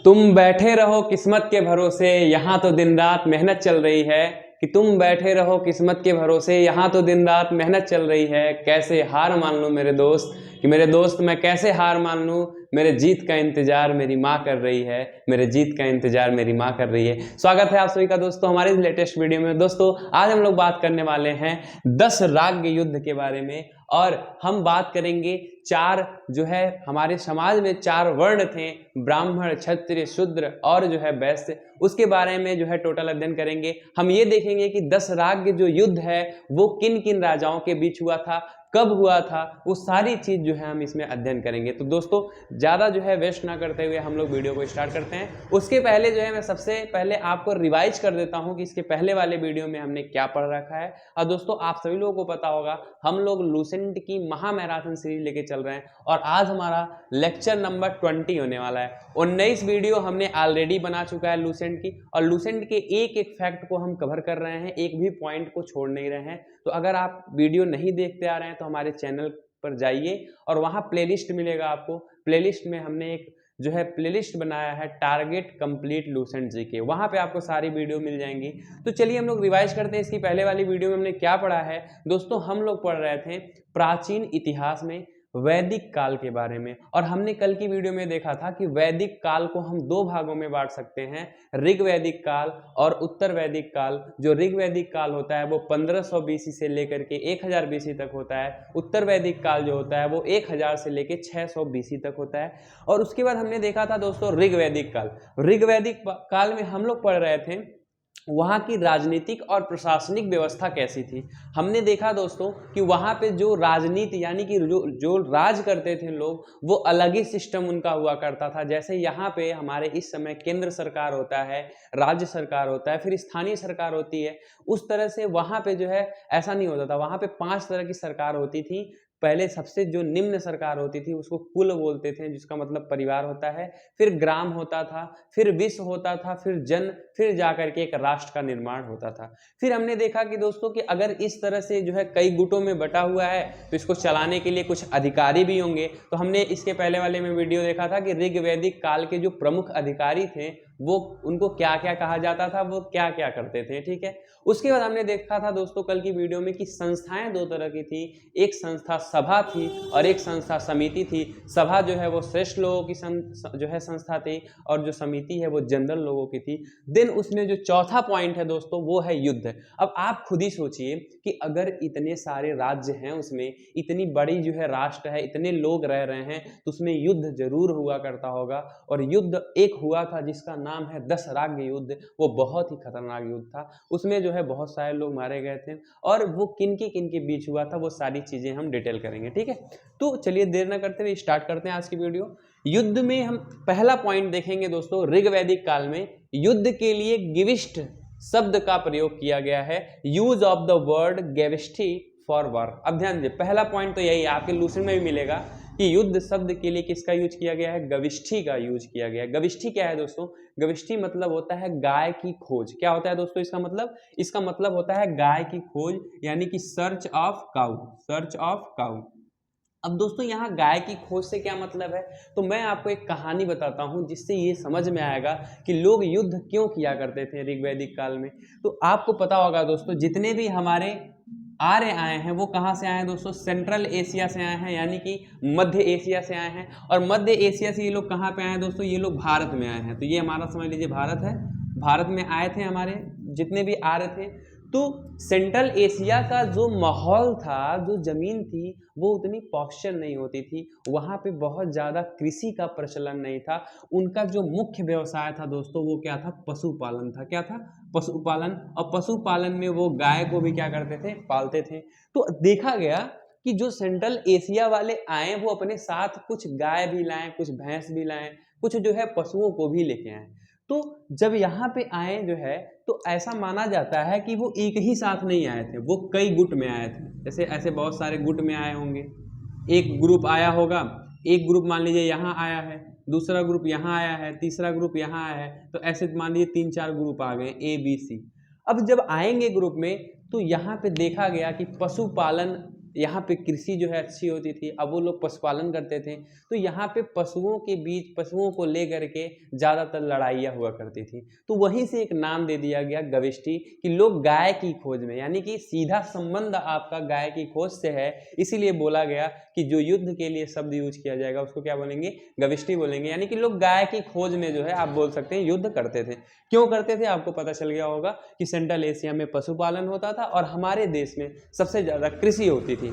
तुम बैठे रहो किस्मत के भरोसे, यहाँ तो दिन रात मेहनत चल रही है। कि तुम बैठे रहो किस्मत के भरोसे, यहाँ तो दिन रात मेहनत चल रही है। कैसे हार मान लूं मेरे दोस्त, कि मेरे दोस्त मैं कैसे हार मान लूं। मेरे जीत का इंतजार मेरी माँ कर रही है, मेरे जीत का इंतजार मेरी माँ कर रही है। स्वागत है आप सभी का दोस्तों हमारे इस लेटेस्ट वीडियो में। दोस्तों आज हम लोग बात करने वाले हैं 10 राग युद्ध के बारे में, और हम बात करेंगे चार जो है हमारे समाज में चार वर्ण थे, ब्राह्मण, क्षत्रिय, शूद्र और जो है वैश्य, उसके बारे में जो है टोटल अध्ययन करेंगे। हम ये देखेंगे कि 10 राग जो युद्ध है वो किन किन राजाओं के बीच हुआ था, कब हुआ था, वो सारी चीज जो है हम इसमें अध्ययन करेंगे। तो दोस्तों ज्यादा जो है वेस्ट ना करते हुए हम लोग वीडियो को स्टार्ट करते हैं। उसके पहले जो है मैं सबसे पहले आपको रिवाइज कर देता हूं कि इसके पहले वाले वीडियो में हमने क्या पढ़ रखा है। और दोस्तों आप सभी लोगों को पता होगा हम लोग लूसेंट की महा मैराथन सीरीज लेके चल रहे हैं, और आज हमारा लेक्चर नंबर 20 होने वाला है। 19 वीडियो हमने ऑलरेडी बना चुका है लूसेंट की, और लूसेंट के एक एक फैक्ट को हम कवर कर रहे हैं, एक भी पॉइंट को छोड़ नहीं रहे हैं। तो अगर आप वीडियो नहीं देखते आ रहे हैं तो हमारे चैनल पर जाइए और वहां प्लेलिस्ट मिलेगा आपको। प्लेलिस्ट में हमने एक जो है प्लेलिस्ट बनाया है टारगेट कंप्लीट लूसेंट जी के, वहां पे आपको सारी वीडियो मिल जाएंगी। तो चलिए हम लोग रिवाइज करते हैं इसकी पहले वाली वीडियो में हमने क्या पढ़ा है। दोस्तों हम लोग पढ़ रहे थे प्राचीन इतिहास में वैदिक काल के बारे में, और हमने कल की वीडियो में देखा था कि वैदिक काल को हम दो भागों में बांट सकते हैं, ऋग वैदिक काल और उत्तर वैदिक काल। जो ऋग वैदिक काल होता है वो 1500 बीसी से लेकर के 1000 बीसी तक होता है। उत्तर वैदिक काल जो होता है वो 1000 से लेकर 600 बीसी तक होता है। और उसके बाद हमने देखा था दोस्तों ऋग वैदिक काल। ऋग वैदिक काल में हम लोग पढ़ रहे थे वहाँ की राजनीतिक और प्रशासनिक व्यवस्था कैसी थी। हमने देखा दोस्तों कि वहाँ पे जो राजनीति यानी कि जो राज करते थे लोग, वो अलग ही सिस्टम उनका हुआ करता था। जैसे यहाँ पे हमारे इस समय केंद्र सरकार होता है, राज्य सरकार होता है, फिर स्थानीय सरकार होती है। उस तरह से वहाँ पे जो है ऐसा नहीं होता था। वहाँ पे 5 तरह की सरकार होती थी। पहले सबसे जो निम्न सरकार होती थी उसको कुल बोलते थे, जिसका मतलब परिवार होता है। फिर ग्राम होता था, फिर विश्व होता था, फिर जन, फिर जाकर के एक राष्ट्र का निर्माण होता था। फिर हमने देखा कि दोस्तों कि अगर इस तरह से जो है कई गुटों में बटा हुआ है तो इसको चलाने के लिए कुछ अधिकारी भी होंगे। तो हमने इसके पहले वाले में वीडियो देखा था कि ऋग वैदिक काल के जो प्रमुख अधिकारी थे वो उनको क्या क्या कहा जाता था, वो क्या क्या करते थे, ठीक है। उसके बाद हमने देखा था दोस्तों कल की वीडियो में कि संस्थाएं दो तरह की थी, एक संस्था सभा थी और एक संस्था समिति थी। सभा जो है वो श्रेष्ठ लोगों की जो है संस्था थी, और जो समिति है वो जनरल लोगों की थी। देन उसमें जो चौथा पॉइंट है दोस्तों वो है युद्ध। अब आप खुद ही सोचिए कि अगर इतने सारे राज्य हैं, उसमें इतनी बड़ी जो है राष्ट्र है, इतने लोग रह रहे हैं, तो उसमें युद्ध जरूर हुआ करता होगा। और युद्ध एक हुआ था जिसका नाम है 10 राग युद्ध। वो बहुत ही खतरनाक युद्ध था, उसमें जो है बहुत सारे लोग मारे गए थे, और वो किन के बीच हुआ था वो सारी चीजें हम डिटेल करेंगे, ठीक है। तो चलिए देर न करते हुए स्टार्ट करते हैं आज की वीडियो। युद्ध में हम पहला पॉइंट देखेंगे दोस्तों, ऋग वैदिक काल में युद्ध के लिए गिविष्ट शब्द का प्रयोग किया गया है। Use of the word gavishti for war. अब ध्यान दीजिए पहला पॉइंट तो यही आपके लूसेंट में भी मिलेगा कि युद्ध शब्द के लिए किसका यूज किया गया है, गविष्ठी का यूज किया गया है। गविष्ठी क्या है दोस्तों, गविष्ठी मतलब होता है गाय की खोज। क्या होता है दोस्तों इसका मतलब होता है गाय की खोज, यानी कि search of cow, search of cow. अब दोस्तों यहाँ गाय की खोज से क्या मतलब है, तो मैं आपको एक कहानी बताता हूँ जिससे ये समझ में आएगा कि लोग युद्ध क्यों किया करते थे ऋग वैदिक काल में। तो आपको पता होगा दोस्तों जितने भी हमारे आर्य आए हैं वो कहाँ से आए हैं दोस्तों, सेंट्रल एशिया से आए हैं, यानी कि मध्य एशिया से आए हैं। और मध्य एशिया से ये लोग कहाँ पे आए हैं दोस्तों, ये लोग भारत में आए हैं। तो ये हमारा समझ लीजिए भारत है, भारत में आए थे हमारे जितने भी आर्य थे। तो सेंट्रल एशिया का जो माहौल था, जो जमीन थी, वो उतनी पॉस्चर नहीं होती थी। वहाँ पे बहुत ज़्यादा कृषि का प्रचलन नहीं था। उनका जो मुख्य व्यवसाय था दोस्तों वो क्या था, पशुपालन था। क्या था, पशुपालन। और पशुपालन में वो गाय को भी क्या करते थे, पालते थे। तो देखा गया कि जो सेंट्रल एशिया वाले आए वो अपने साथ कुछ गाय भी लाएं, कुछ भैंस भी लाएं, कुछ जो है पशुओं को भी लेके आए। तो जब यहाँ पे आए जो है तो ऐसा माना जाता है कि वो एक ही साथ नहीं आए थे, वो कई गुट में आए थे। जैसे ऐसे बहुत सारे गुट में आए होंगे, एक ग्रुप आया होगा, एक ग्रुप मान लीजिए यहाँ आया है, दूसरा ग्रुप यहाँ आया है, तीसरा ग्रुप यहाँ आया है। तो ऐसे मान लीजिए 3-4 ग्रुप आ गए A B C। अब जब आएंगे ग्रुप में तो यहाँ पे देखा गया कि पशुपालन यहाँ पे कृषि जो है अच्छी होती थी, अब वो लोग पशुपालन करते थे, तो यहाँ पे पशुओं के बीच पशुओं को ले करके ज़्यादातर लड़ाइयाँ हुआ करती थी। तो वहीं से एक नाम दे दिया गया गविष्टि, कि लोग गाय की खोज में, यानी कि सीधा संबंध आपका गाय की खोज से है, इसीलिए बोला गया कि जो युद्ध के लिए शब्द यूज किया जाएगा उसको क्या बोलेंगे, गविष्टि बोलेंगे। यानी कि लोग गाय की खोज में जो है आप बोल सकते हैं युद्ध करते थे। क्यों करते थे आपको पता चल गया होगा कि सेंट्रल एशिया में पशुपालन होता था और हमारे देश में सबसे ज़्यादा कृषि होती थी,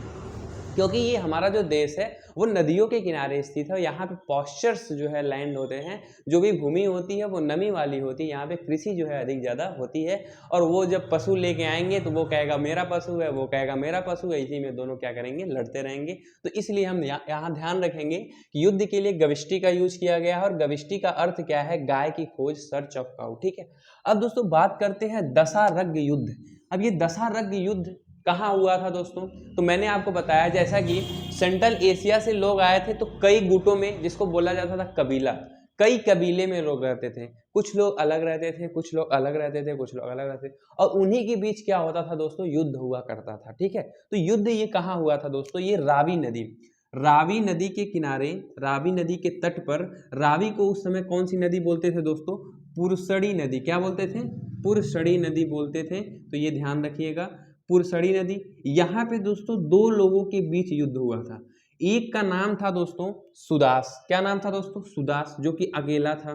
क्योंकि ये हमारा जो देश है वो नदियों के किनारे स्थित है। यहाँ पे पॉस्चर्स जो है लैंड होते हैं, जो भी भूमि होती है वो नमी वाली होती है, यहाँ पे कृषि जो है अधिक ज़्यादा होती है। और वो जब पशु लेके आएंगे तो वो कहेगा मेरा पशु है, वो कहेगा मेरा पशु है, इसी में दोनों क्या करेंगे, लड़ते रहेंगे। तो इसलिए हम यहाँ ध्यान रखेंगे कि युद्ध के लिए गविष्टि का यूज किया गया है, और गविष्टि का अर्थ क्या है, गाय की खोज, सर्च ऑफ काउ। ठीक है, अब दोस्तों बात करते हैं दशारग्य युद्ध। अब ये दशारग्य युद्ध कहाँ हुआ था दोस्तों, तो मैंने आपको बताया जैसा कि सेंट्रल एशिया से लोग आए थे, तो कई गुटों में, जिसको बोला जाता था कबीला, कई कबीले में लोग रहते थे, कुछ लोग अलग रहते थे, कुछ लोग अलग रहते थे, कुछ लोग अलग रहते थे, और उन्हीं के बीच क्या होता था दोस्तों, युद्ध हुआ करता था। ठीक है, तो युद्ध ये कहाँ हुआ था दोस्तों, ये रावी नदी के किनारे, रावी नदी के तट पर। रावी को उस समय कौन सी नदी बोलते थे दोस्तों, पुरसड़ी नदी। क्या बोलते थे, पुरसड़ी नदी बोलते थे, तो ये ध्यान रखिएगा, पुरसड़ी नदी। यहाँ पे दोस्तों दो लोगों के बीच युद्ध हुआ था। एक का नाम था दोस्तों सुदास। क्या नाम था दोस्तों, सुदास, जो कि अकेला था।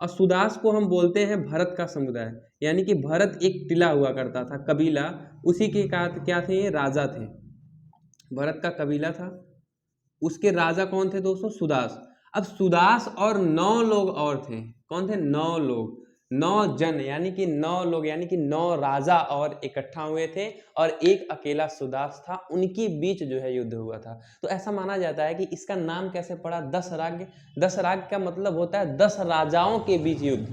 और सुदास को हम बोलते हैं भरत का समुदाय, यानी कि भरत एक टिला हुआ करता था, कबीला, उसी के क्या थे, ये राजा थे। भरत का कबीला था, उसके राजा कौन थे दोस्तों, सुदास। अब सुदास और 9 लोग और थे। कौन थे, 9 लोग, 9 जन, यानी कि 9 लोग, यानी कि 9 राजा और इकट्ठा हुए थे, और एक अकेला सुदास था, उनके बीच जो है युद्ध हुआ था। तो ऐसा माना जाता है कि इसका नाम कैसे पड़ा, दशराग्य। दशराग्य का मतलब होता है 10 राजाओं के बीच युद्ध।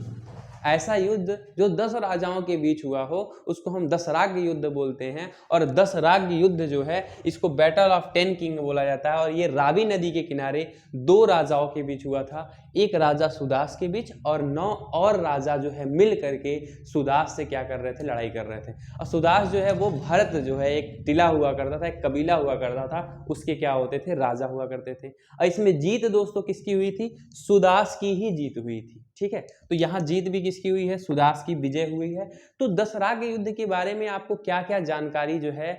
ऐसा युद्ध जो 10 राजाओं के बीच हुआ हो उसको हम दशराग्य युद्ध बोलते हैं। और दशराग्य युद्ध जो है इसको बैटल ऑफ 10 किंग बोला जाता है। और ये रावी नदी के किनारे 2 राजाओं के बीच हुआ था, एक राजा सुदास के बीच, और 9 और राजा जो है मिल करके सुदास से क्या कर रहे थे, लड़ाई कर रहे थे। और सुदास जो है वो भरत जो है एक टिला हुआ करता था, एक कबीला हुआ करता था, उसके क्या होते थे, राजा हुआ करते थे। और इसमें जीत दोस्तों किसकी हुई थी, सुदास की ही जीत हुई थी। ठीक है, तो यहाँ जीत भी किसकी हुई है, सुदास की विजय हुई है। तो दशराग्य युद्ध के बारे में आपको क्या क्या जानकारी जो है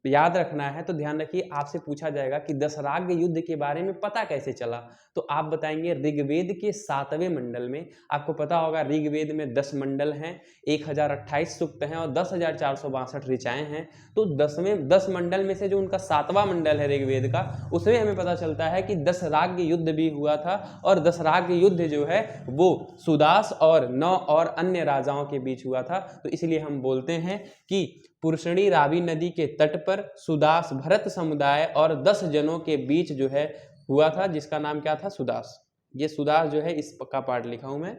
याद रखना है, तो ध्यान रखिए, आपसे पूछा जाएगा कि दशराग्य युद्ध के बारे में पता कैसे चला, तो आप बताएंगे ऋग्वेद के 7वें मंडल में। आपको पता होगा ऋग्वेद में 10 मंडल हैं, 1028 सूक्त हैं और 10,462 ऋचाएं हैं। तो 10 मंडल में से जो उनका 7वां मंडल है ऋग्वेद का, उसमें हमें पता चलता है कि दशराग्य युद्ध भी हुआ था। और दशराग्य युद्ध जो है वो सुदास और 9 और अन्य राजाओं के बीच हुआ था। तो इसलिए हम बोलते हैं कि पुरसड़ी रावी नदी के तट पर सुदास भरत समुदाय और 10 जनों के बीच जो है हुआ था, जिसका नाम क्या था, सुदास। ये सुदास जो है इस का पार्ट लिखा हूं मैं,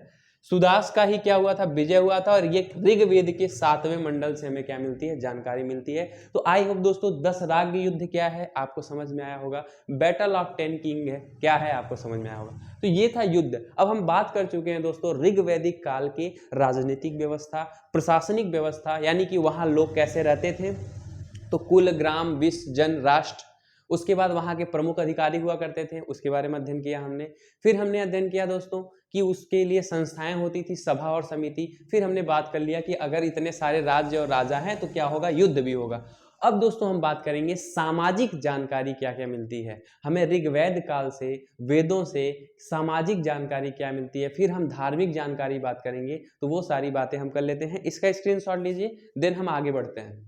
सुदास का ही क्या हुआ था, विजय हुआ था। और ये ऋग्वेद के 7वें मंडल से हमें क्या मिलती है, जानकारी मिलती है। तो आई होप दोस्तों दशराग्य युद्ध क्या है आपको समझ में आया होगा, बैटल ऑफ 10 किंग है क्या है आपको समझ में आया होगा। तो ये था युद्ध। अब हम बात कर चुके हैं दोस्तों ऋग्वैदिक काल की राजनीतिक व्यवस्था, प्रशासनिक व्यवस्था, यानी कि वहाँ लोग कैसे रहते थे। तो कुल, ग्राम, विश्व, जन, राष्ट्र, उसके बाद वहाँ के प्रमुख अधिकारी हुआ करते थे, उसके बारे में अध्ययन किया हमने। फिर हमने अध्ययन किया दोस्तों कि उसके लिए संस्थाएं होती थी, सभा और समिति। फिर हमने बात कर लिया कि अगर इतने सारे राज्य और राजा हैं तो क्या होगा, युद्ध भी होगा। अब दोस्तों हम बात करेंगे सामाजिक जानकारी क्या क्या मिलती है हमें ऋग्वेद काल से, वेदों से सामाजिक जानकारी क्या मिलती है। फिर हम धार्मिक जानकारी बात करेंगे, तो वो सारी बातें हम कर लेते हैं। इसका स्क्रीनशॉट लीजिए, देन हम आगे बढ़ते हैं।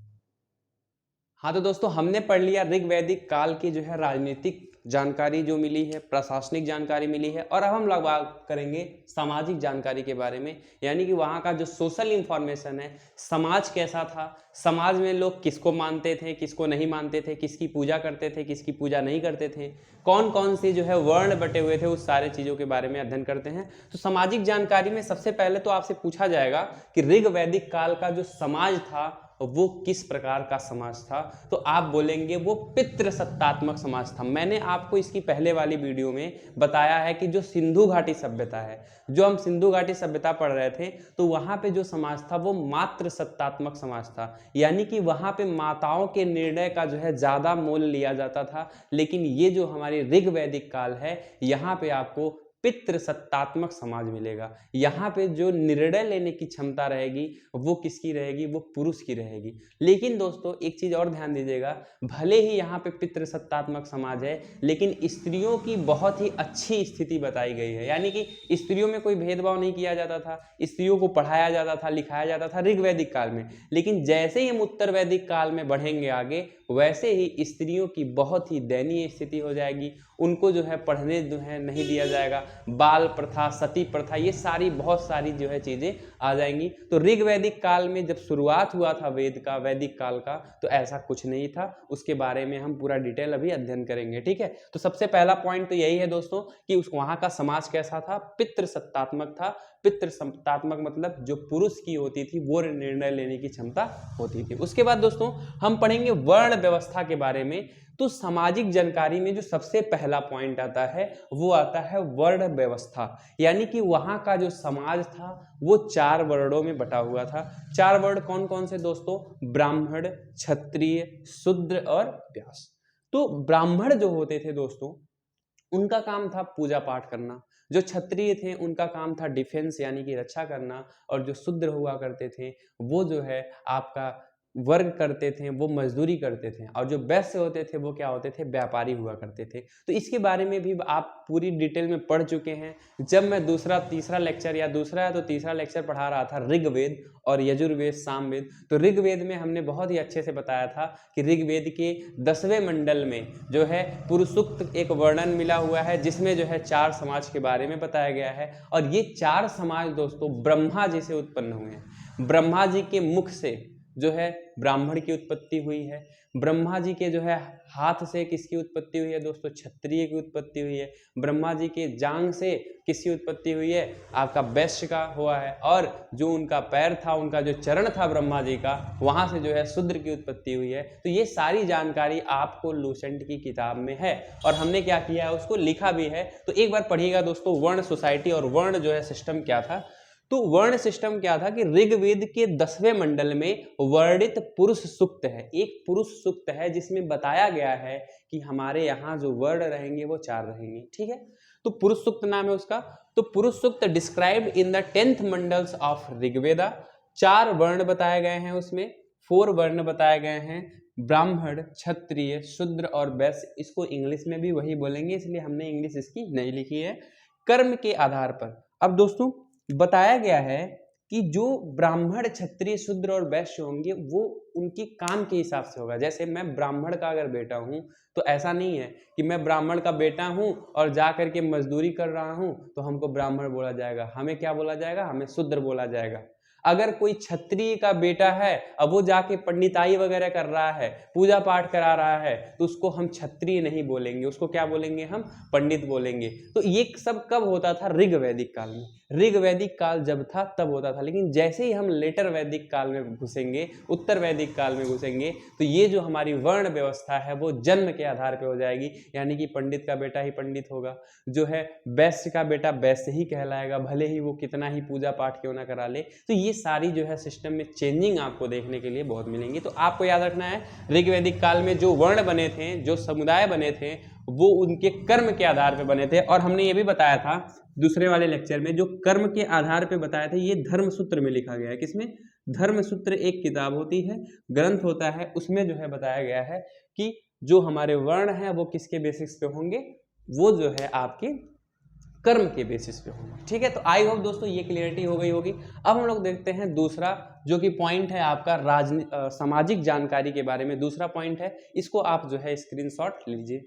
हाँ तो दोस्तों हमने पढ़ लिया ऋग्वैदिक काल की जो है राजनीतिक जानकारी जो मिली है, प्रशासनिक जानकारी मिली है। और अब हम लोग बात करेंगे सामाजिक जानकारी के बारे में, यानी कि वहाँ का जो सोशल इंफॉर्मेशन है, समाज कैसा था, समाज में लोग किसको मानते थे, किसको नहीं मानते थे, किसकी पूजा करते थे, किसकी पूजा नहीं करते थे, कौन कौन सी जो है वर्ण बटे हुए थे, उस सारे चीज़ों के बारे में अध्ययन करते हैं। तो सामाजिक जानकारी में सबसे पहले तो आपसे पूछा जाएगा कि ऋग्वैदिक काल का जो समाज था वो किस प्रकार का समाज था, तो आप बोलेंगे वो पितृसत्तात्मक समाज था। मैंने आपको इसकी पहले वाली वीडियो में बताया है कि जो सिंधु घाटी सभ्यता है, जो हम सिंधु घाटी सभ्यता पढ़ रहे थे, तो वहां पे जो समाज था वो मातृ सत्तात्मक समाज था, यानी कि वहां पे माताओं के निर्णय का जो है ज्यादा मोल लिया जाता था। लेकिन ये जो हमारी ऋग वैदिक काल है, यहाँ पे आपको पितृसत्तात्मक समाज मिलेगा। यहाँ पे जो निर्णय लेने की क्षमता रहेगी वो किसकी रहेगी, वो पुरुष की रहेगी। लेकिन दोस्तों एक चीज और ध्यान दीजिएगा, भले ही यहाँ पे पितृसत्तात्मक समाज है, लेकिन स्त्रियों की बहुत ही अच्छी स्थिति बताई गई है। यानी कि स्त्रियों में कोई भेदभाव नहीं किया जाता था, स्त्रियों को पढ़ाया जाता था, लिखाया जाता था ऋग वैदिक काल में। लेकिन जैसे ही हम उत्तर वैदिक काल में बढ़ेंगे आगे, वैसे ही स्त्रियों की बहुत ही दयनीय स्थिति हो जाएगी। उनको जो है पढ़ने जो है नहीं दिया जाएगा, बाल प्रथा, सती प्रथा, ये सारी बहुत सारी जो है चीजें आ जाएंगी। तो ऋग वैदिक काल में जब शुरुआत हुआ था वेद का, वैदिक काल का, तो ऐसा कुछ नहीं था। उसके बारे में हम पूरा डिटेल अभी अध्ययन करेंगे, ठीक है। तो सबसे पहला पॉइंट तो यही है दोस्तों कि उस वहां का समाज कैसा था, पितृसत्तात्मक था। पितृसत्तात्मक मतलब जो पुरुष की होती थी वो निर्णय लेने की क्षमता होती थी। उसके बाद दोस्तों हम पढ़ेंगे वर्ण व्यवस्था के बारे में। तो सामाजिक जानकारी में जो सबसे पहला पॉइंट आता है वो आता है वर्ण व्यवस्था, यानी कि वहां का जो समाज था वो 4 वर्णों में बटा हुआ था। 4 वर्ण कौन कौन से दोस्तों, ब्राह्मण, क्षत्रिय, शूद्र और व्यास। तो ब्राह्मण जो होते थे दोस्तों, उनका काम था पूजा पाठ करना। जो क्षत्रिय थे उनका काम था डिफेंस यानी कि रक्षा करना। और जो शूद्र हुआ करते थे वो जो है आपका वर्ग करते थे, वो मजदूरी करते थे। और जो वैश्य होते थे वो क्या होते थे, व्यापारी हुआ करते थे। तो इसके बारे में भी आप पूरी डिटेल में पढ़ चुके हैं। जब मैं तीसरा लेक्चर या दूसरा या तो तीसरा लेक्चर पढ़ा रहा था ऋग्वेद और यजुर्वेद, सामवेद, तो ऋग्वेद में हमने बहुत ही अच्छे से बताया था कि ऋग्वेद के 10वें मंडल में जो है पुरुष सूक्त एक वर्णन मिला हुआ है, जिसमें जो है 4 समाज के बारे में बताया गया है। और ये 4 समाज दोस्तों ब्रह्मा जी से उत्पन्न हुए हैं। ब्रह्मा जी के मुख से जो है ब्राह्मण की उत्पत्ति हुई है। ब्रह्मा जी के जो है हाथ से किसकी उत्पत्ति हुई है दोस्तों, क्षत्रिय की उत्पत्ति हुई है। ब्रह्मा जी के जांग से किसकी उत्पत्ति हुई है, आपका वैश्य का हुआ है। और जो उनका पैर था, उनका जो चरण था ब्रह्मा जी का, वहां से जो है शूद्र की उत्पत्ति हुई है। तो ये सारी जानकारी आपको लूसेंट की किताब में है और हमने क्या किया है, उसको लिखा भी है। तो एक बार पढ़िएगा दोस्तों, वर्ण सोसाइटी और वर्ण जो है सिस्टम क्या था। तो वर्ण सिस्टम क्या था कि ऋग्वेद के 10वें मंडल में वर्णित पुरुष सूक्त है। एक पुरुष सूक्त है जिसमें बताया गया है कि हमारे यहाँ जो वर्ण रहेंगे वो 4 रहेंगे, ठीक है। तो पुरुष सूक्त नाम है उसका। तो Purusha Sukta described in the 10th मंडल्स ऑफ ऋग्वेदा। 4 वर्ण बताए गए हैं उसमें, 4 वर्ण बताए गए हैं, ब्राह्मण, क्षत्रिय, शूद्र और वैश्य। इसको इंग्लिश में भी वही बोलेंगे, इसलिए हमने इंग्लिश इसकी नहीं लिखी है। कर्म के आधार पर अब दोस्तों बताया गया है कि जो ब्राह्मण, क्षत्रिय, शूद्र और वैश्य होंगे वो उनकी काम के हिसाब से होगा। जैसे मैं ब्राह्मण का अगर बेटा हूं तो ऐसा नहीं है कि मैं ब्राह्मण का बेटा हूं और जा करके मजदूरी कर रहा हूं तो हमको ब्राह्मण बोला जाएगा। हमें क्या बोला जाएगा, हमें शूद्र बोला जाएगा। अगर कोई क्षत्रिय का बेटा है, अब वो जाके पंडिताई वगैरह कर रहा है, पूजा पाठ करा रहा है, तो उसको हम क्षत्रिय नहीं बोलेंगे, उसको क्या बोलेंगे, हम पंडित बोलेंगे। तो ये सब कब होता था, ऋग वैदिक काल में। ऋग वैदिक काल जब था तब होता था। लेकिन जैसे ही हम लेटर वैदिक काल में घुसेंगे, उत्तर वैदिक काल में घुसेंगे, तो ये जो हमारी वर्ण व्यवस्था है वो जन्म के आधार पर हो जाएगी। यानी कि पंडित का बेटा ही पंडित होगा, जो है वैश्य का बेटा वैश्य ही कहलाएगा, भले ही वो कितना ही पूजा पाठ क्यों ना करा ले। तो ये सारी जो है सिस्टम में चेंजिंग आपको देखने के लिए बहुत मिलेंगी। तो आपको याद रखना है ऋग वैदिक काल में जो वर्ण बने थे, जो समुदाय बने थे, वो उनके कर्म के आधार पर बने थे। और हमने ये भी बताया था दूसरे वाले लेक्चर में, जो कर्म के आधार पर बताया था ये धर्मसूत्र में लिखा गया है। किसमें, धर्मसूत्र एक किताब होती है, ग्रंथ होता है, उसमें जो है बताया गया है कि जो हमारे वर्ण हैं वो किसके बेसिस पे होंगे, वो जो है आपके कर्म के बेसिस पे होगा, ठीक है। तो आई होप दोस्तों ये क्लियरिटी हो गई होगी। अब हम लोग देखते हैं दूसरा जो कि पॉइंट है आपका सामाजिक जानकारी के बारे में। दूसरा पॉइंट है, इसको आप जो है स्क्रीनशॉट लीजिए।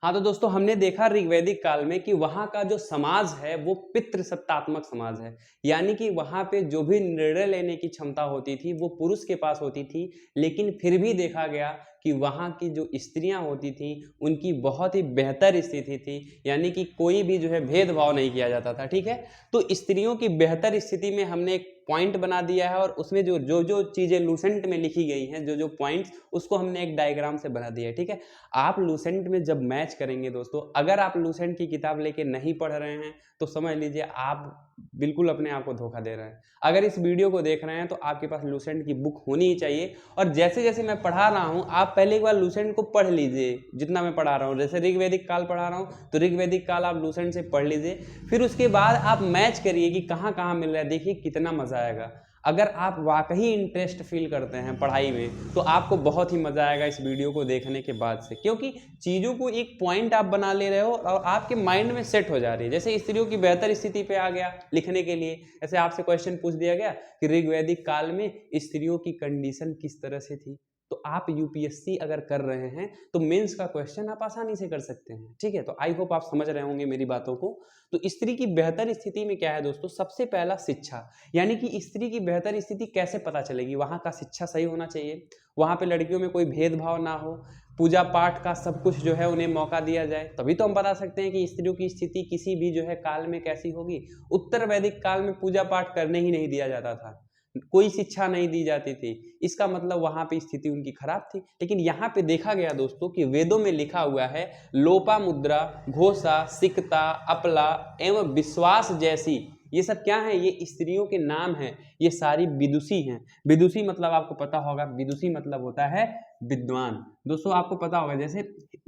हाँ तो दोस्तों हमने देखा ऋग्वैदिक काल में कि वहां का जो समाज है वो पितृसत्तात्मक समाज है। यानी कि वहां पे जो भी निर्णय लेने की क्षमता होती थी वो पुरुष के पास होती थी। लेकिन फिर भी देखा गया कि वहाँ की जो स्त्रियाँ होती थी उनकी बहुत ही बेहतर स्थिति थी, यानी कि कोई भी जो है भेदभाव नहीं किया जाता था। ठीक है, तो स्त्रियों की बेहतर स्थिति में हमने एक पॉइंट बना दिया है और उसमें जो जो जो चीज़ें लूसेंट में लिखी गई हैं, जो जो पॉइंट्स, उसको हमने एक डायग्राम से बना दिया है। ठीक है, आप लूसेंट में जब मैच करेंगे दोस्तों, अगर आप लूसेंट की किताब लेके नहीं पढ़ रहे हैं तो समझ लीजिए आप बिल्कुल अपने आप को धोखा दे रहे हैं। अगर इस वीडियो को देख रहे हैं तो आपके पास लूसेंट की बुक होनी ही चाहिए, और जैसे जैसे मैं पढ़ा रहा हूँ आप पहले एक बार लूसेंट को पढ़ लीजिए। जितना मैं पढ़ा रहा हूँ, जैसे ऋग्वेदिक काल पढ़ा रहा हूँ तो ऋग्वेदिक काल आप लूसेंट से पढ़ लीजिए, फिर उसके बाद आप मैच करिए कि कहाँ कहाँ मिल रहा है, देखिए कितना मजा आएगा। अगर आप वाकई इंटरेस्ट फील करते हैं पढ़ाई में तो आपको बहुत ही मजा आएगा इस वीडियो को देखने के बाद से, क्योंकि चीज़ों को एक पॉइंट आप बना ले रहे हो और आपके माइंड में सेट हो जा रही है। जैसे स्त्रियों की बेहतर स्थिति पे आ गया लिखने के लिए, जैसे आपसे क्वेश्चन पूछ दिया गया कि ऋग्वैदिक काल में स्त्रियों की कंडीशन किस तरह से थी, तो आप यूपीएससी अगर कर रहे हैं तो मेंस का क्वेश्चन आप आसानी से कर सकते हैं। ठीक है, तो आई होप आप समझ रहे होंगे मेरी बातों को। तो स्त्री की बेहतर स्थिति में क्या है दोस्तों, सबसे पहला शिक्षा, यानी कि स्त्री की बेहतर स्थिति कैसे पता चलेगी, वहाँ का शिक्षा सही होना चाहिए, वहाँ पे लड़कियों में कोई भेदभाव ना हो, पूजा पाठ का सब कुछ जो है उन्हें मौका दिया जाए, तभी तो हम बता सकते हैं कि स्त्रियों की स्थिति किसी भी जो है काल में कैसी होगी। उत्तर वैदिक काल में पूजा पाठ करने ही नहीं दिया जाता था, कोई शिक्षा नहीं दी जाती थी, इसका मतलब वहां पे स्थिति उनकी खराब थी। लेकिन यहाँ पे देखा गया दोस्तों कि वेदों में लिखा हुआ है लोपा मुद्रा, घोषा, सिकता, अपला एवं विश्वास जैसी, ये सब क्या है, ये स्त्रियों के नाम हैं, ये सारी विदुषी हैं। विदुषी मतलब आपको पता होगा, विदुषी मतलब होता है विद्वान। दोस्तों आपको पता होगा, जैसे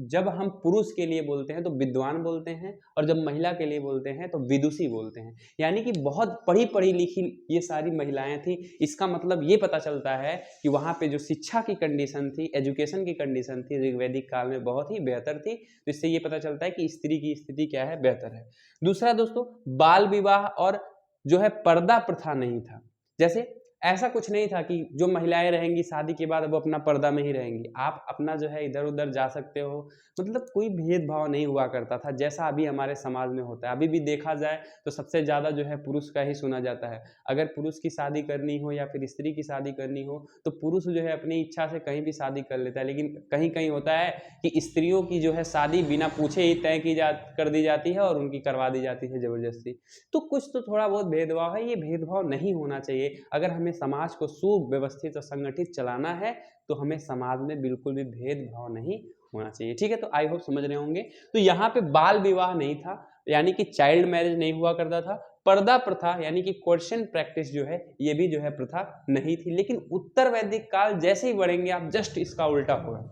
जब हम पुरुष के लिए बोलते हैं तो विद्वान बोलते हैं, और जब महिला के लिए बोलते हैं तो विदुषी बोलते हैं, यानी कि बहुत पढ़ी पढ़ी लिखी ये सारी महिलाएं थी। इसका मतलब ये पता चलता है कि वहाँ पे जो शिक्षा की कंडीशन थी, एजुकेशन की कंडीशन थी, ऋग्वैदिक काल में बहुत ही बेहतर थी। तो इससे ये पता चलता है कि स्त्री की स्थिति क्या है, बेहतर है। दूसरा दोस्तों, बाल विवाह और जो है पर्दा प्रथा नहीं था। जैसे ऐसा कुछ नहीं था कि जो महिलाएं रहेंगी शादी के बाद वो अपना पर्दा में ही रहेंगी, आप अपना जो है इधर उधर जा सकते हो, मतलब कोई भेदभाव नहीं हुआ करता था जैसा अभी हमारे समाज में होता है। अभी भी देखा जाए तो सबसे ज़्यादा जो है पुरुष का ही सुना जाता है। अगर पुरुष की शादी करनी हो या फिर स्त्री की शादी करनी हो तो पुरुष जो है अपनी इच्छा से कहीं भी शादी कर लेता है, लेकिन कहीं कहीं होता है कि स्त्रियों की जो है शादी बिना पूछे ही तय कर दी जाती है और उनकी करवा दी जाती है ज़बरदस्ती। तो कुछ तो थोड़ा बहुत भेदभाव है, ये भेदभाव नहीं होना चाहिए। अगर हमें समाज को सुव्यवस्थित और संगठित चलाना है तो हमें समाज में बिल्कुल भी भेदभाव नहीं होना चाहिए। ठीक है, तो आई होप समझ रहे होंगे। तो यहाँ पे बाल विवाह नहीं था, यानी कि चाइल्ड मैरिज नहीं हुआ करता था। पर्दा प्रथा यानी कि कोर्शन प्रैक्टिस जो है ये भी जो है प्रथा नहीं थी। लेकिन उत्तर वैदिक काल जैसे ही बढ़ेंगे आप जस्ट इसका उल्टा होगा,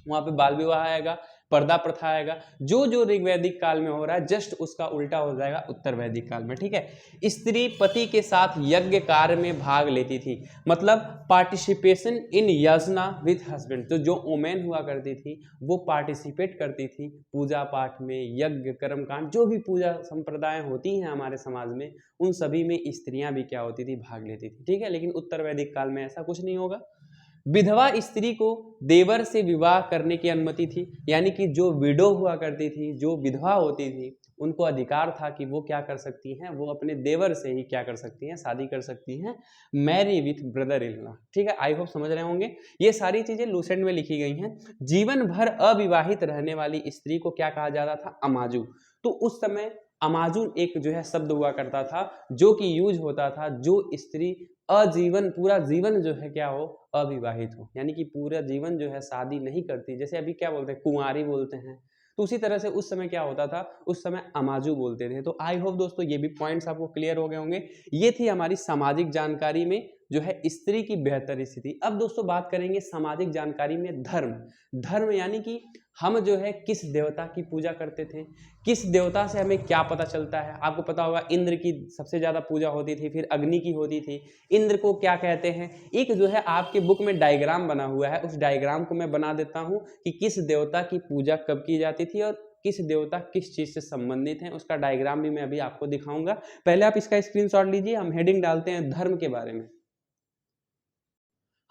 वहां पे बाल विवाह आएगा, पर्दा प्रथा आएगा, जो जो ऋग्वैदिक काल में हो रहा है जस्ट उसका उल्टा हो जाएगा उत्तर वैदिक काल में। ठीक है, स्त्री पति के साथ यज्ञ कार्य में भाग लेती थी, मतलब पार्टिसिपेशन इन यज्ञ विद हस्बैंड। तो जो वोमेन हुआ करती थी वो पार्टिसिपेट करती थी पूजा पाठ में, यज्ञ कर्मकांड, जो भी पूजा संप्रदाय होती हैं हमारे समाज में, उन सभी में स्त्रियां भी क्या होती थी, भाग लेती थी। ठीक है, लेकिन उत्तर वैदिक काल में ऐसा कुछ नहीं होगा। विधवा स्त्री को देवर से विवाह करने की अनुमति थी, यानी कि जो विडो हुआ करती थी, जो विधवा होती थी, उनको अधिकार था कि वो क्या कर सकती हैं, वो अपने देवर से ही क्या कर सकती हैं, शादी कर सकती हैं, marry with brother in law. ठीक है, आई होप समझ रहे होंगे। ये सारी चीजें लूसेंट में लिखी गई हैं। जीवन भर अविवाहित रहने वाली स्त्री को क्या कहा जाता था, अमाजू। तो उस समय अमाजू एक जो है शब्द हुआ करता था जो कि यूज होता था जो स्त्री अजीवन, पूरा जीवन जो है क्या हो, अविवाहित हो, यानी कि पूरा जीवन जो है शादी नहीं करती। जैसे अभी क्या बोलते हैं, कुंवारी बोलते हैं, तो उसी तरह से उस समय क्या होता था, उस समय अमाजू बोलते थे। तो आई होप दोस्तों ये भी पॉइंट्स आपको क्लियर हो गए होंगे। ये थी हमारी सामाजिक जानकारी में जो है स्त्री की बेहतर स्थिति। अब दोस्तों बात करेंगे सामाजिक जानकारी में धर्म। धर्म यानी कि हम जो है किस देवता की पूजा करते थे, किस देवता से हमें क्या पता चलता है। आपको पता होगा इंद्र की सबसे ज्यादा पूजा होती थी, फिर अग्नि की होती थी। इंद्र को क्या कहते हैं, एक जो है आपके बुक में डायग्राम बना हुआ है, उस डायग्राम को मैं बना देता हूं कि किस देवता की पूजा कब की जाती थी और किस देवता किस चीज से संबंधित है। उसका डायग्राम भी मैं अभी आपको दिखाऊंगा। पहले आप इसका स्क्रीनशॉट लीजिए, हम हेडिंग डालते हैं धर्म के बारे में।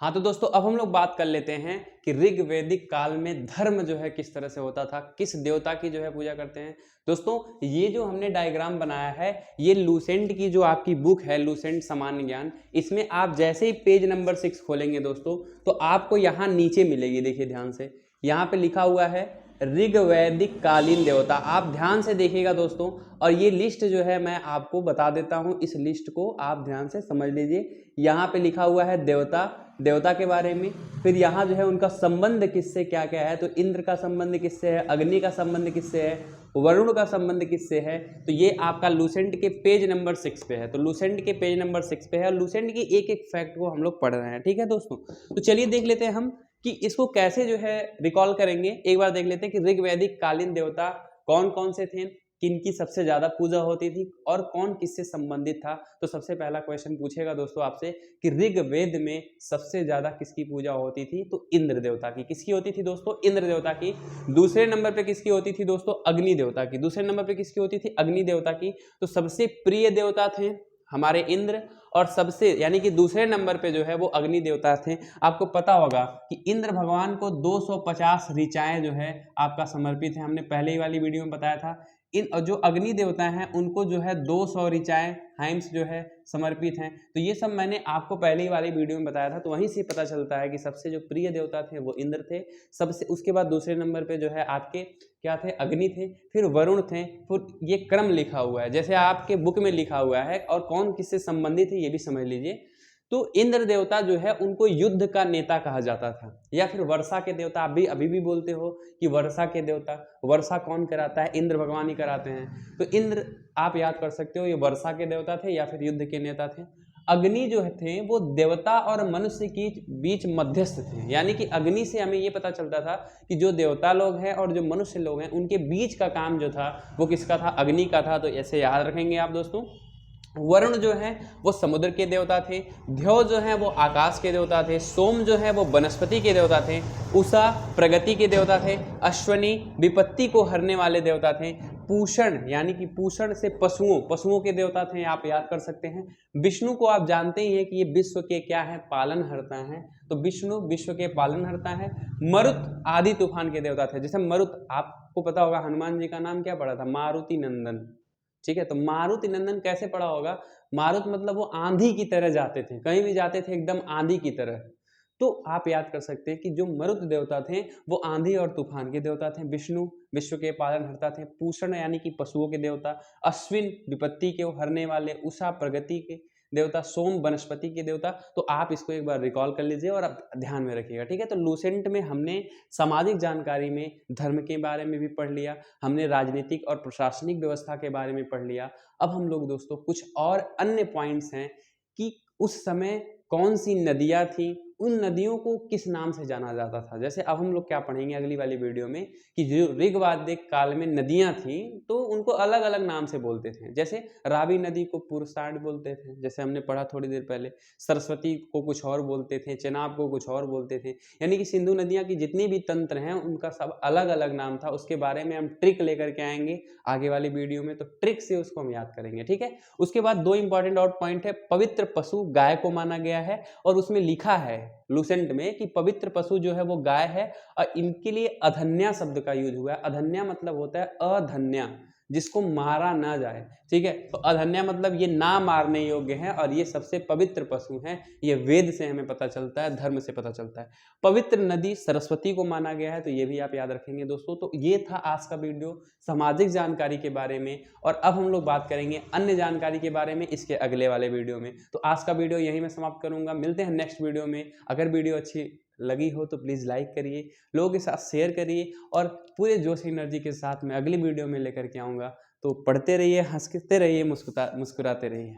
हाँ तो दोस्तों अब हम लोग बात कर लेते हैं कि ऋग वैदिक काल में धर्म जो है किस तरह से होता था, किस देवता की जो है पूजा करते हैं। दोस्तों ये जो हमने डायग्राम बनाया है ये लूसेंट की जो आपकी बुक है लूसेंट सामान्य ज्ञान, इसमें आप जैसे ही पेज नंबर 6 खोलेंगे दोस्तों तो आपको यहाँ नीचे मिलेगी, देखिए ध्यान से, यहाँ पे लिखा हुआ है ऋग वैदिक कालीन देवता। आप ध्यान से देखिएगा दोस्तों, और ये लिस्ट जो है मैं आपको बता देता हूँ, इस लिस्ट को आप ध्यान से समझ लीजिए। यहाँ पे लिखा हुआ है देवता के बारे में, फिर यहाँ जो है उनका संबंध किससे क्या क्या है, तो इंद्र का संबंध किससे है, अग्नि का संबंध किससे है, वरुण का संबंध किससे है। तो ये आपका लूसेंट के पेज नंबर 6 पे है, तो लूसेंट के पेज नंबर 6 पे है और लूसेंट की एक एक फैक्ट को हम लोग पढ़ रहे हैं, ठीक है दोस्तों। तो चलिए देख लेते हैं हम कि इसको कैसे जो है रिकॉल करेंगे। एक बार देख लेते हैं कि ऋग वैदिक कालीन देवता कौन कौन से थे, किनकी सबसे ज्यादा पूजा होती थी और कौन किससे संबंधित था। तो सबसे पहला क्वेश्चन पूछेगा दोस्तों आपसे कि ऋग वेद में सबसे ज्यादा किसकी पूजा होती थी, तो इंद्र देवता की। किसकी होती थी दोस्तों, इंद्र देवता की। दूसरे नंबर पे किसकी होती थी दोस्तों, अग्नि देवता की। दूसरे नंबर पे किसकी होती थी, अग्नि देवता की। तो सबसे प्रिय देवता थे हमारे इंद्र, और सबसे यानी कि दूसरे नंबर पे जो है वो अग्नि देवता थे। आपको पता होगा कि इंद्र भगवान को 250 ऋचाएं जो है आपका समर्पित है, हमने पहले ही वाली वीडियो में बताया था। इन जो अग्नि देवता हैं उनको जो है 200 ऋचाएं हाइम्स जो है समर्पित हैं। तो ये सब मैंने आपको पहले ही वाली वीडियो में बताया था, तो वहीं से पता चलता है कि सबसे जो प्रिय देवता थे वो इंद्र थे सबसे, उसके बाद दूसरे नंबर पे जो है आपके क्या थे, अग्नि थे, फिर वरुण थे, फिर ये क्रम लिखा हुआ है जैसे आपके बुक में लिखा हुआ है, और कौन किससे संबंधित है ये भी समझ लीजिए। तो इंद्र देवता जो है उनको युद्ध का नेता कहा जाता था, या फिर वर्षा के देवता, आप भी अभी भी बोलते हो कि वर्षा के देवता। वर्षा कौन कराता है, इंद्र भगवान ही कराते हैं। तो इंद्र आप याद कर सकते हो, ये वर्षा के देवता थे या फिर युद्ध के नेता थे। अग्नि जो थे वो देवता और मनुष्य की बीच मध्यस्थ थे, यानी कि अग्नि से हमें ये पता चलता था कि जो देवता लोग हैं और जो मनुष्य लोग हैं उनके बीच का काम जो था वो किसका था, अग्नि का था। तो ऐसे याद रखेंगे आप दोस्तों। वरुण जो है वो समुद्र के देवता थे, ध्यो जो है वो आकाश के देवता थे, सोम जो है वो वनस्पति के देवता थे, उषा प्रगति के देवता थे, अश्वनी विपत्ति को हरने वाले देवता थे, पूषण यानी कि पूषण से पशुओं के देवता थे, आप याद कर सकते हैं। विष्णु को आप जानते ही हैं कि ये विश्व के क्या है, पालनहर्ता हैं, तो विष्णु विश्व के पालनहर्ता है। मरुत आदि तूफान के देवता थे, जैसे मरुत आपको पता होगा हनुमान जी का नाम क्या पड़ा था, मारुति नंदन, ठीक है। तो मारुति नंदन कैसे पड़ा होगा, मारुत मतलब वो आंधी की तरह जाते थे, कहीं भी जाते थे एकदम आंधी की तरह। तो आप याद कर सकते हैं कि जो मरुत देवता थे वो आंधी और तूफान के देवता थे। विष्णु विश्व के पालनहर्ता थे, पूषण यानी कि पशुओं के देवता, अश्विन विपत्ति के हरने वाले, उषा प्रगति के देवता, सोम वनस्पति के देवता। तो आप इसको एक बार रिकॉल कर लीजिए और आप ध्यान में रखिएगा, ठीक है। तो लूसेंट में हमने सामाजिक जानकारी में धर्म के बारे में भी पढ़ लिया, हमने राजनीतिक और प्रशासनिक व्यवस्था के बारे में पढ़ लिया। अब हम लोग दोस्तों कुछ और अन्य पॉइंट्स हैं कि उस समय कौन सी नदियां थी, उन नदियों को किस नाम से जाना जाता था। जैसे अब हम लोग क्या पढ़ेंगे अगली वाली वीडियो में कि जो ऋग वैदिक काल में नदियां थी तो उनको अलग अलग नाम से बोलते थे। जैसे रावी नदी को पुरुषार्थ बोलते थे, जैसे हमने पढ़ा थोड़ी देर पहले। सरस्वती को कुछ और बोलते थे, चेनाब को कुछ और बोलते थे। यानी कि सिंधु नदियां की जितनी भी तंत्र हैं उनका सब अलग अलग नाम था। उसके बारे में हम ट्रिक लेकर के आएंगे आगे वाली वीडियो में, तो ट्रिक से उसको हम याद करेंगे, ठीक है। उसके बाद दो इंपॉर्टेंट और पॉइंट है, पवित्र पशु गाय को माना गया है और उसमें लिखा है लूसेंट में कि पवित्र पशु जो है वो गाय है, और इनके लिए अधन्या शब्द का यूज हुआ है। अधन्या मतलब होता है अधन्या, जिसको मारा ना जाए, ठीक है। तो अधन्या मतलब ये ना मारने योग्य है और ये सबसे पवित्र पशु हैं। ये वेद से हमें पता चलता है, धर्म से पता चलता है। पवित्र नदी सरस्वती को माना गया है, तो ये भी आप याद रखेंगे दोस्तों। तो ये था आज का वीडियो सामाजिक जानकारी के बारे में, और अब हम लोग बात करेंगे अन्य जानकारी के बारे में इसके अगले वाले वीडियो में। तो आज का वीडियो यहीं मैं समाप्त करूंगा, मिलते हैं नेक्स्ट वीडियो में। अगर वीडियो अच्छी लगी हो तो प्लीज़ लाइक करिए, लोगों के साथ शेयर करिए, और पूरे जोश एनर्जी के साथ मैं अगली वीडियो में लेकर के आऊँगा। तो पढ़ते रहिए, हंसते रहिए, मुस्कुराते रहिए।